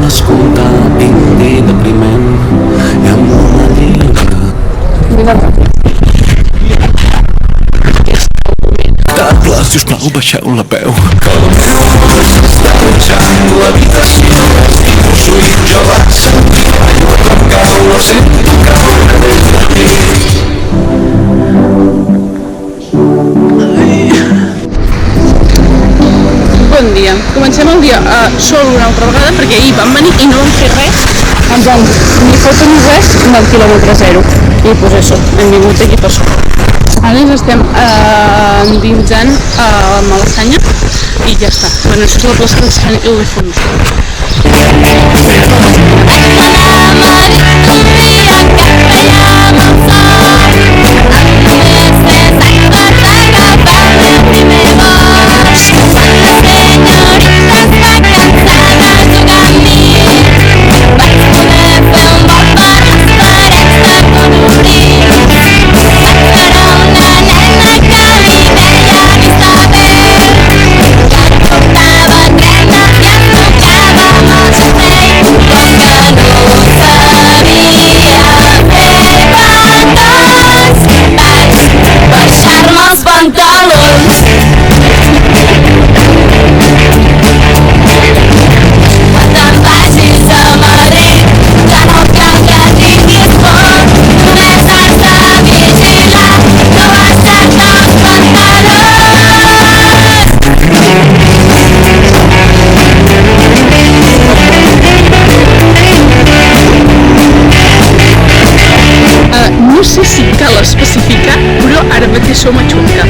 nascuda indi depriment i amb una lliure. Table, sisplau, baixeu la veu. Que el meu s'està dutxant l'habitació i poso i jo va sentir aigua com cau, no sento caure des d'aquí. Bon dia. Comencem el dia sol una altra vegada perquè ahir vam venir i no vam fer res. Ens vam ni foto ni res del quilòmetre zero. I pues això, hem vingut aquí per això. Ara ens estem endinsant a Malassanya i ja està. Bueno, això és la plaça de Sant Ildefons. No sé si cal especificar, però ara mateix som a Xunca.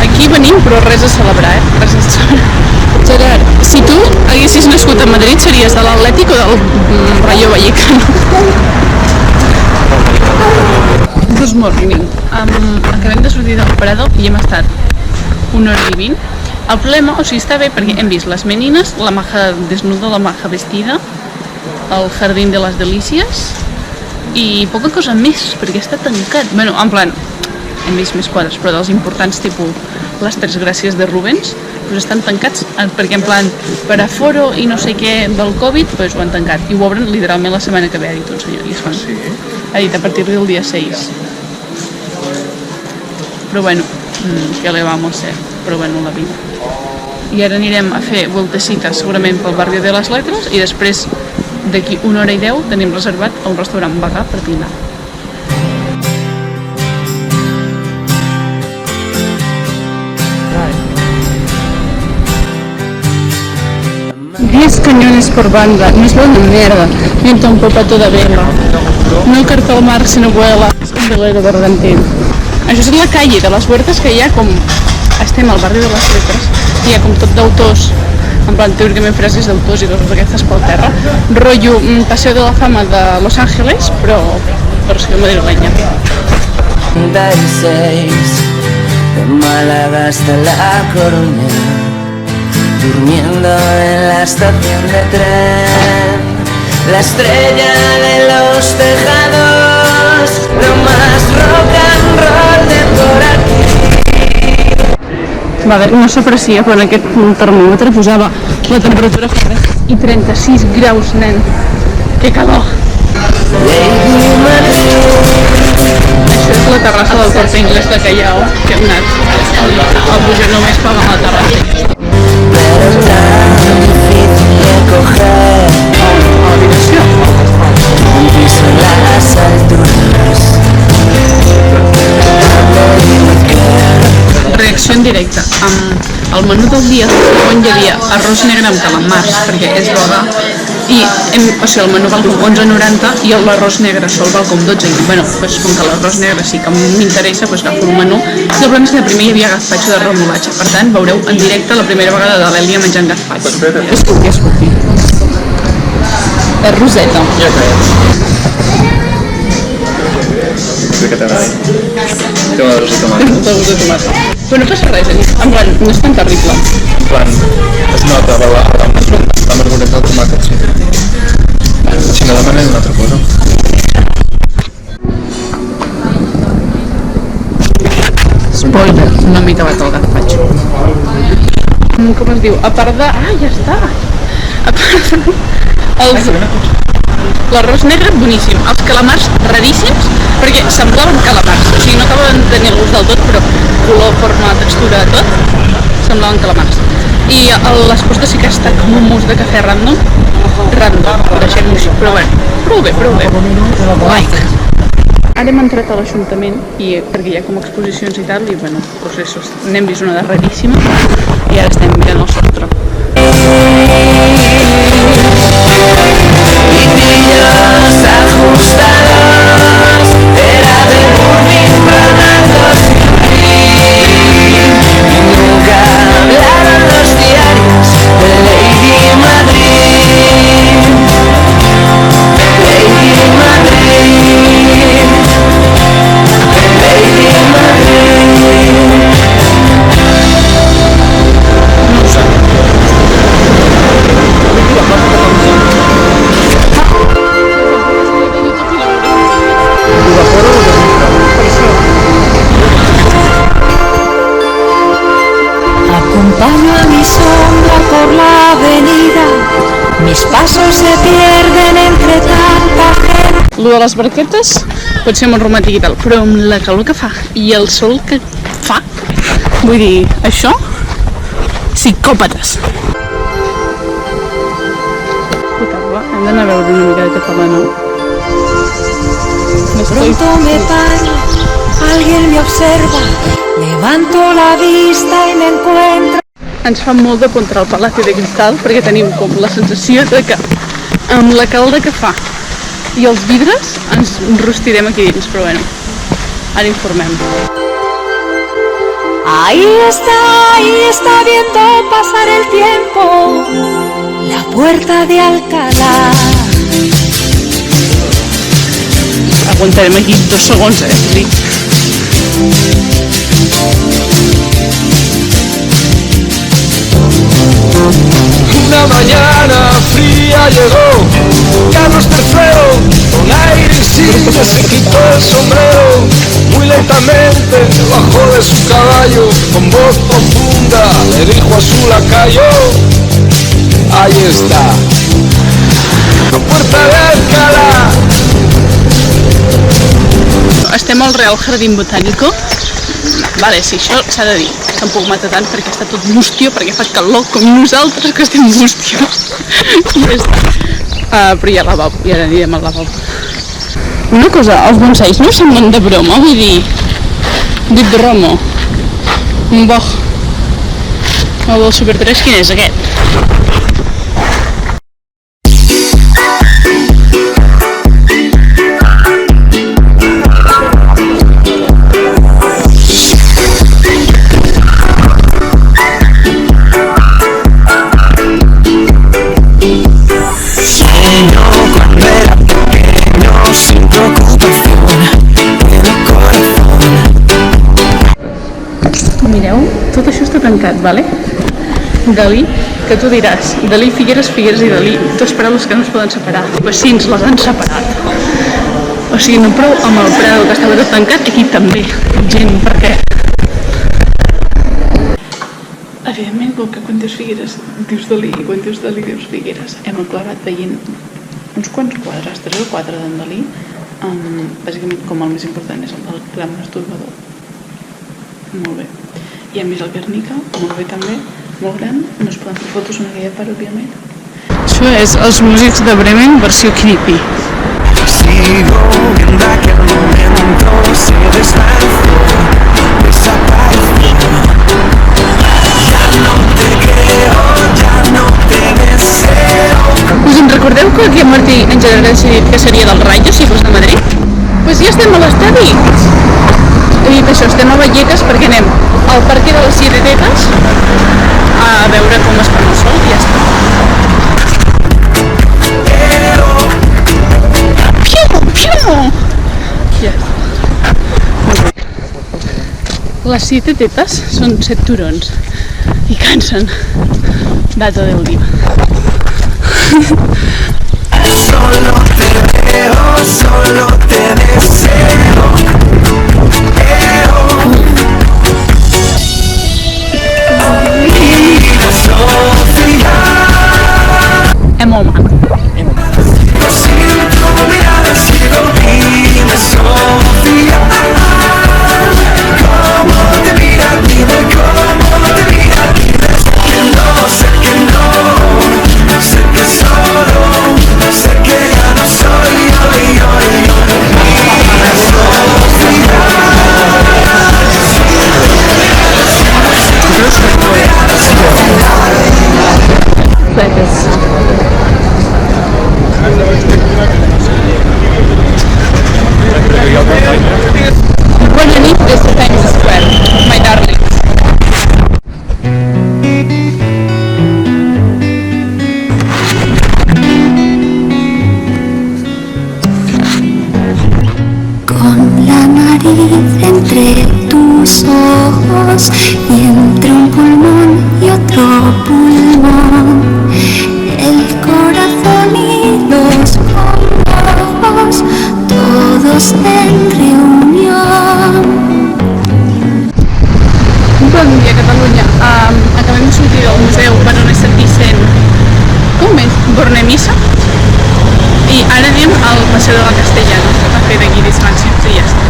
Aquí venim, però res a celebrar, res a celebrar. Gerard, si tu haguessis nascut a Madrid, series de l'Atlètic o del Rayo Vallecano? Good morning. Acabem de sortir del Prado i hem estat 1 hora i 20. El problema, o sigui, està bé perquè hem vist les menines, la maja desnuda, la maja vestida, el jardín de les delícies i poca cosa més, perquè està tancat. Bueno, en plan, hem vist més quadres, però dels importants, tipus les 3 gràcies de Rubens, doncs estan tancats perquè en plan, per aforo i no sé què del Covid, doncs ho han tancat i ho obren literalment la setmana que ve, ha dit un senyor. I es fan, ha dit a partir del dia 6. Però bueno, què le vamos a hacer? Però bueno, la vida. I ara anirem a fer voltecites segurament pel barri de les Letres i després d'aquí 1 hora i 10 tenim reservat a un restaurant vegà per dinar. Diez cañones por banda, no es buena mierda, mientras un popato de vela. No carta al mar si no vuela, un velero bergantín. Això és la calle de les Huertes, que hi ha com... Estem al barri de les Letres, hi ha com tot d'autors, en plan teòricament frases d'autors i coses d'aquestes pel terra. Rotllo Paseo de la Fama de Los Ángeles, però versió madrilenya. 36 de Málaga hasta La Coruña, durmiendo en la estación de tren, la estrella de los tejados, lo más rock and roll de por aquí. Va bé, no s'aprecia, però en aquest termòmetre posava la temperatura fora i 36 graus, nen. Que calor! Això és la terrassa del Corte Inglés de Callao, que hem anat a pujar només pagant la terrassa. Pero tan difícil de coger A l'habitació. un piso en las alturas. Reacció en directe. Al menú del dia on hi havia arròs negre amb calamars, perquè és vegà, i o sigui, el menú val com 11,90 i l'arròs negre sol val com 12. I bueno, doncs, com que l'arròs negre sí que m'interessa, doncs agafo el menú. I el problema és que primer hi havia gazpacho de remolatge, per tant veureu en directe la primera vegada de l'Èlia menjant gazpacho. Escolti. La roseta. Ja crec que t'agrada. Té una rosa de tomata. De gust de tomata. Però no passa res, en plan, no és tan terrible. En plan, es nota la margoleta del tomàquet, sí. Si no demanem una altra cosa. Spoiler, no m'he acabat el gazpacho. com es diu, a part de... Ah, ja està! A part de... L'arròs negre, boníssim. Els calamars, raríssims, perquè semblaven calamars. O sigui, no acabaven de tenir el gust del tot, però color, forma, textura, tot, semblaven calamars. I les postres sí que ha estat com un mousse de cafè random, deixem-ho així, però bueno, prou bé. Like. Ara hem entrat a l'Ajuntament, perquè hi ha com exposicions i tal, i bueno, doncs això, n'hem vist una de raríssima, i ara estem mirant el sostre. Brillos ajustados, era de Burning Bananas y nunca hablaron los diarios de Lady Madrid. Lady Madrid. Lady Madrid. Acompaño a mi sombra por la avenida, mis pasos se pierden entre tanta gente. Lo de les barquetes pot ser molt romàntic i tal, però amb la calor que fa i el sol que fa, vull dir, això, psicòpates. Puta, hem d'anar a veure una mica de català, no? Pronto me paro, alguien me observa, levanto la vista y me encuentro. Ens fa molt de por entrar al Palacio de Cristal perquè tenim com la sensació de que amb la calda que fa i els vidres ens rostirem aquí dins, però bueno, ara informem. Ahí está viendo pasar el tiempo, la puerta de Alcalá. Aguantarem aquí 2 segons, sí. Una mañana fría llegó Carlos III, con aire insigne se quitó el sombrero. Muy lentamente bajó de su caballo, con voz profunda le dijo a su lacayo: ahí está, la puerta de Alcalá. Estem al Real Jardín Botánico. Vale, sí, això s'ha de dir. Tampoc mata tant perquè està tot mústio, perquè fa calor com nosaltres que estem mústio. I ja està. Però hi ha lavabo, i ara anirem al lavabo. Una cosa, els bonsais no semblen de broma, vull dir... Dit de Romo. Un bo. El del Super 3, quin és aquest? Mireu, tot això està tancat, vale? Dalí, que tu diràs, Dalí, Figueres, Figueres i Dalí, dues paraules que no es poden separar. Pues sí, ens les han separat. O sigui, no prou amb el Prado que estava tot tancat, aquí també. Gent, per què? Evidentment, com que quan dius Figueres dius Dalí i quan dius Dalí dius Figueres, hem acabat veient uns quants quadres, 3 o 4 d'en Dalí, bàsicament com el més important és el del Gran Masturbador. Molt bé. I hem vist el Guernica, molt bé també, molt gran, no es poden fer fotos en aquella part, òbviament. Això és els músics de Bremen versió creepy. Sigo viendo aquel momento, se desvanció, desapareció. Ya no te creo, ya no te deseo. Us en recordeu que aquí en Martí ens ha decidit que seria del Rayo si fos de Madrid? Pues ja estem a l'estadi! He dit això, estem a Vallecas perquè anem al Parque de les Cireretes a veure com es fa el sol i ja està. Piu! Ja està. Molt bé. Les 7 tetes són 7 turons i cansen. Data del dia. Solo te veo, solo te deseo. Solo y entre un pulmón y otro pulmón, el corazón y los ojos, todos en reunión. Bon dia, Catalunya. Acabem de sortir del museu per on estem dient com és Bornemissa i ara anem al Paseo de la Castellana a fer d'aquí distraccions i ja està.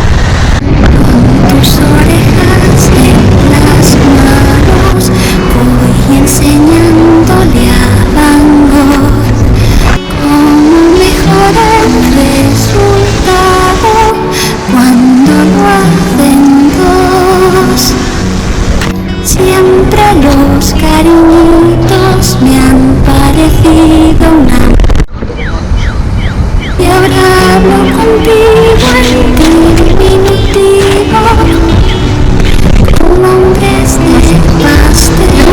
Tus orejas en las manos voy enseñándole a Van Gogh cómo mejora el resultado cuando lo hacen dos. Siempre los cariñitos me han parecido una... Y ahora hablo contigo en diminutivo, con hombres de pastel.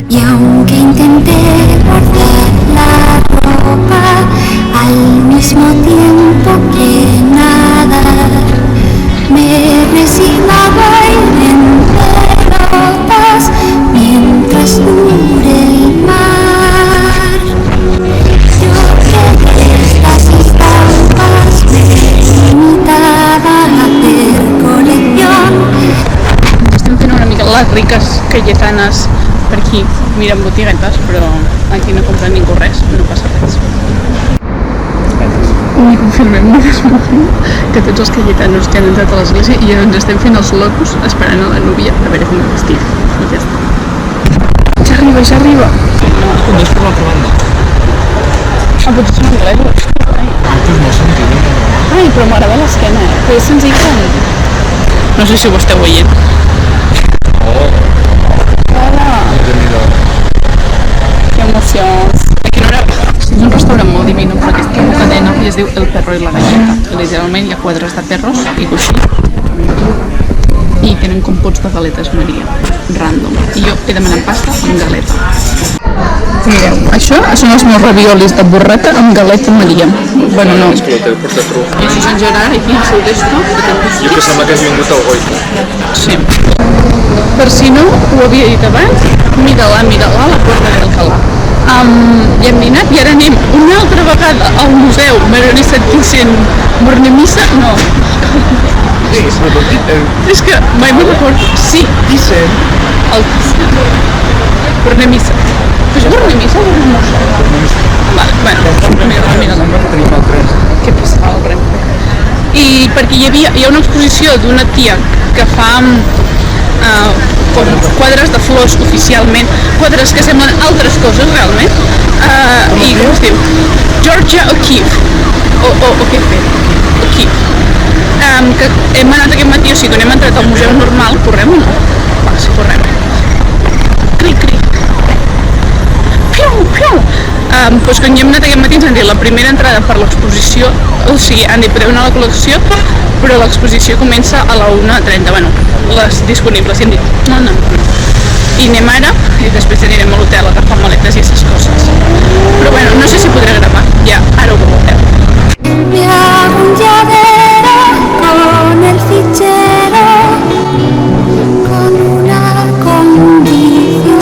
Y aunque intenté guardar la ropa, al mismo tiempo que nadar, me resignaba a ir en pelotas mientras dure el mar. Yo que estas estampas me limitaba a hacer colección. Estem fent una mica les riques cayetanes per aquí, mirant botiguetes, però aquí no compra ningú res, no passa res. I confirmem que tots els cayetanos que han entrat a l'església i ens estem fent els locos esperant a la núvia a veure com el vestit. I ja està. Ja arriba, ja arriba. No és per l'altra banda. Potser són anglesos. Ai, però m'agrada l'esquena, però és senzill com... No sé si ho esteu veient. Que emocions. Aquí no era... És un restaurant molt divino, però aquesta cadena i es diu El Perro i la Galleta. Literalment hi ha quadres de perros i coixí. I tenen compots de galetes Maria, random. I jo he demanat pasta amb galeta. Mireu, això són els meus raviolis de burrata amb galeta Maria. Bueno, no. És que lo teu porta tru. I això és en Gerard, aquí el seu d'esto. Jo que sembla que has vingut al Goita. Sí. Per si no ho havia dit abans, mira-la, la Porta d'Alcalá. Ja hem dinat i ara anem una altra vegada al museu Maronesa Thyssen Bornemissa. No. És que mai me'n recordo. Sí. Thyssen. El Thyssen. Bornemissa. És Bornemissa o Bornemissa? Vale, bueno, mira-la. Tenim el tren. Que passava el tren. I perquè hi ha una exposició d'una tia que fa com quadres de flors oficialment, quadres que semblen altres coses realment, i com es diu? Georgia O'Keeffe, O'Keeffe, que hem anat aquest matí, o sigui que no hem entrat al museu normal, correm o no? Va, sí, correm. Cric, cric. Piu, piu. Doncs quan hi hem anat aquest matí ens han dit la primera entrada per l'exposició, o sigui, han dit podeu anar a la col·lecció, però l'exposició comença a la 1:30, bueno, les disponibles, i hem dit no. I anem ara, i després anirem a l'hotel a agafar maletes i aquestes coses. Però bueno, no sé si podré gravar, ja, ara ho veureu. Me hago un llavero con el fichero, con una condición.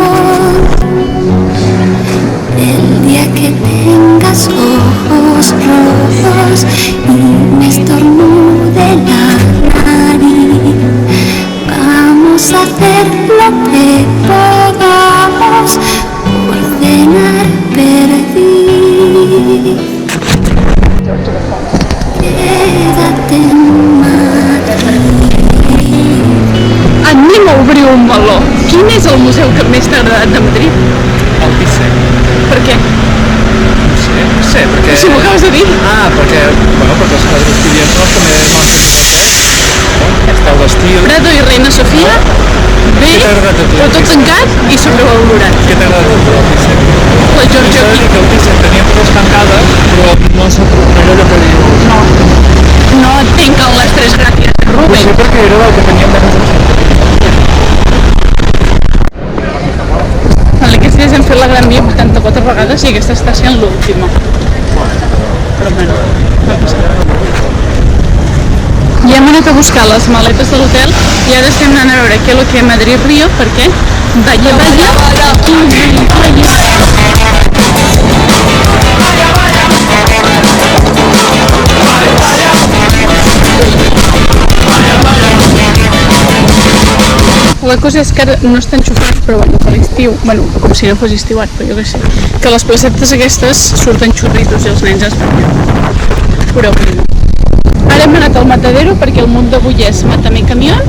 El día que tengas ojos rojos y me estornude la nariz, vamos a hacer lo que podamos por cenar perdiz. Quédate en Madrid. Anem a obrir un meló. Quin és el museu que més t'ha agradat de Madrid? El Thyssen. Per què? No sé, perquè... Si m'ho acabes de dir. Perquè els quadres quotidians són els que més m'han fet gràcia. Està el d'estil. Prado i Reina Sofia, bé, però tot tancat i sobrevalorat. Què t'ha agradat del Thyssen? La Georgia O'Keeffe. Que el Thyssen tenia coses tancades, però no era allò que dius... No et tanquen les 3 gràcies, Rubén. Potser perquè era del que teníem de més opcions. Aquestes hem fet la Gran Via 84 vegades i aquesta està sent l'última. Però bueno, no passa res. Ja hem anat a buscar les maletes de l'hotel i ara estem anant a veure què és el que a Madrid-Rio, perquè vaya, La cosa és que ara no estan xufats, però bueno, per l'estiu, bueno, com si no fos estiuat, però jo què sé, que les placetes aquestes surten xurritos i els nens es banyen. Pura prima. Ara hem anat al matadero perquè el munt d'avui és Mátame Camión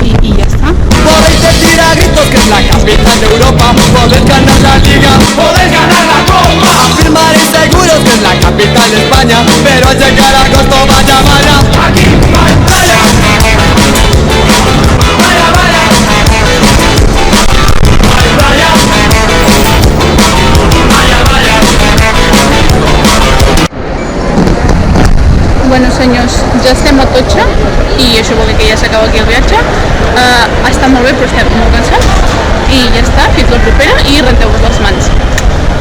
y ya está. Podéis decir a gritos que es la capital de Europa, podéis ganar la liga, podéis ganar la copa. Afirmaréis seguros que es la capital de España, pero al llegar a agosto vaya, aquí vaya, vaya, Bueno senyors, ja estem a Atocha i això vol dir que ja s'acaba aquí el viatge. Ha estat molt bé però estem molt cansats i ja està, fins la propera i renteu-vos les mans.